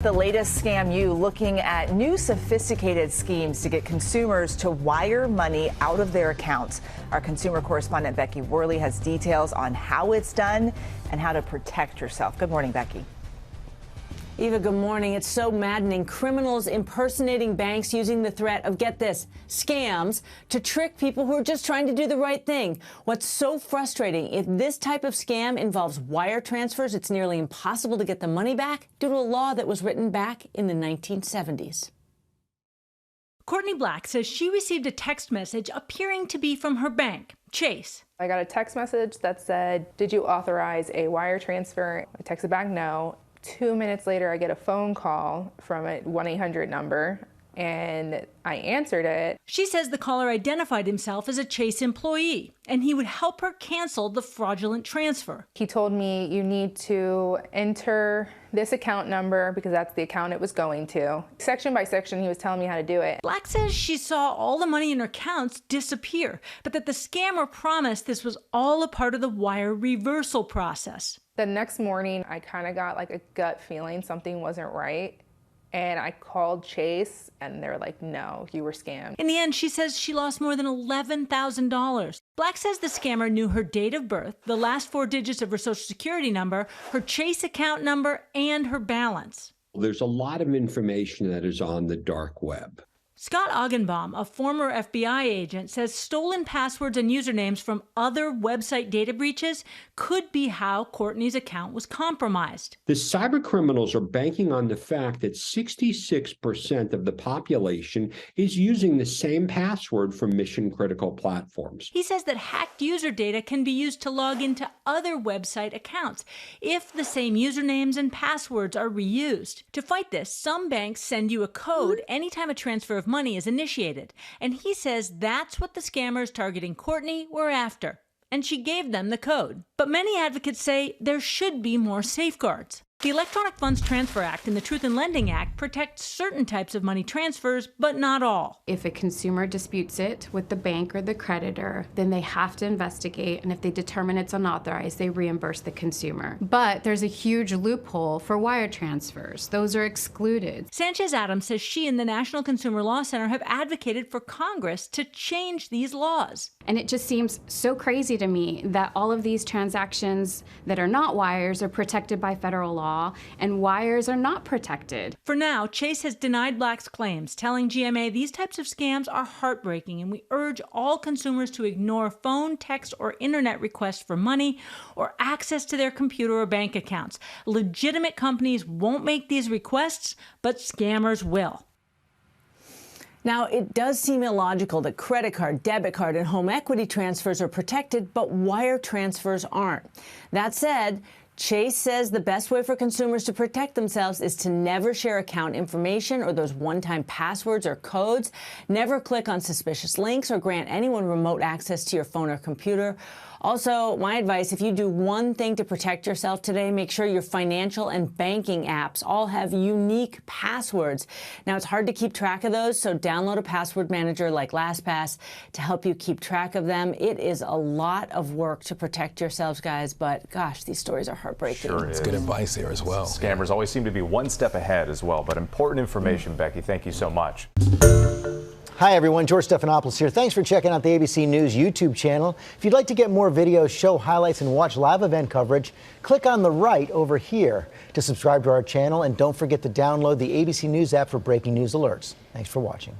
The latest Scam U looking at new sophisticated schemes to get consumers to wire money out of their accounts. Our consumer correspondent Becky Worley has details on how it's done and how to protect yourself. Good morning, Becky. Eva, good morning. It's so maddening. Criminals impersonating banks using the threat of, get this, scams to trick people who are just trying to do the right thing. What's so frustrating, if this type of scam involves wire transfers, it's nearly impossible to get the money back due to a law that was written back in the 1970s. Courtney Black says she received a text message appearing to be from her bank, Chase. I got a text message that said, "Did you authorize a wire transfer?" I texted back no. 2 minutes later, I get a phone call from a 1-800 number, and I answered it. She says the caller identified himself as a Chase employee, and he would help her cancel the fraudulent transfer. He told me, "You need to enter this account number," because that's the account it was going to. Section by section, he was telling me how to do it. Black says she saw all the money in her accounts disappear, but that the scammer promised this was all a part of the wire reversal process. The next morning, I kind of got like a gut feeling something wasn't right. And I called Chase, and they were like, "No, you were scammed." In the end, she says she lost more than $11,000. Black says the scammer knew her date of birth, the last 4 digits of her Social Security number, her Chase account number, and her balance. There's a lot of information that is on the dark web. Scott Augenbaum, a former FBI agent, says stolen passwords and usernames from other website data breaches could be how Courtney's account was compromised. The cyber criminals are banking on the fact that 66% of the population is using the same password from mission-critical platforms. He says that hacked user data can be used to log into other website accounts if the same usernames and passwords are reused. To fight this, some banks send you a code anytime a transfer of money is initiated, and he says that's what the scammers targeting Courtney were after, and she gave them the code. But many advocates say there should be more safeguards. The Electronic Funds Transfer Act and the Truth in Lending Act protect certain types of money transfers, but not all. If a consumer disputes it with the bank or the creditor, then they have to investigate, and if they determine it's unauthorized, they reimburse the consumer. But there's a huge loophole for wire transfers. Those are excluded. Sanchez Adams says she and the National Consumer Law Center have advocated for Congress to change these laws. And it just seems so crazy to me that all of these transactions that are not wires are protected by federal law, and wires are not protected. For now, Chase has denied Black's claims, telling GMA these types of scams are heartbreaking, and we urge all consumers to ignore phone, text, or internet requests for money or access to their computer or bank accounts. Legitimate companies won't make these requests, but scammers will. Now, it does seem illogical that credit card, debit card, and home equity transfers are protected, but wire transfers aren't. That said, Chase says the best way for consumers to protect themselves is to never share account information or those one-time passwords or codes. Never click on suspicious links or grant anyone remote access to your phone or computer. Also, my advice, if you do one thing to protect yourself today, make sure your financial and banking apps all have unique passwords. Now, it's hard to keep track of those, so download a password manager like LastPass to help you keep track of them. It is a lot of work to protect yourselves, guys, but gosh, these stories are heartbreaking. Sure It's good advice there as well. Scammers always seem to be one step ahead as well, but important information, Becky. Thank you so much. Hi, everyone. George Stephanopoulos here. Thanks for checking out the ABC News YouTube channel. If you'd like to get more videos, show highlights, and watch live event coverage, click on the right over here to subscribe to our channel. And don't forget to download the ABC News app for breaking news alerts. Thanks for watching.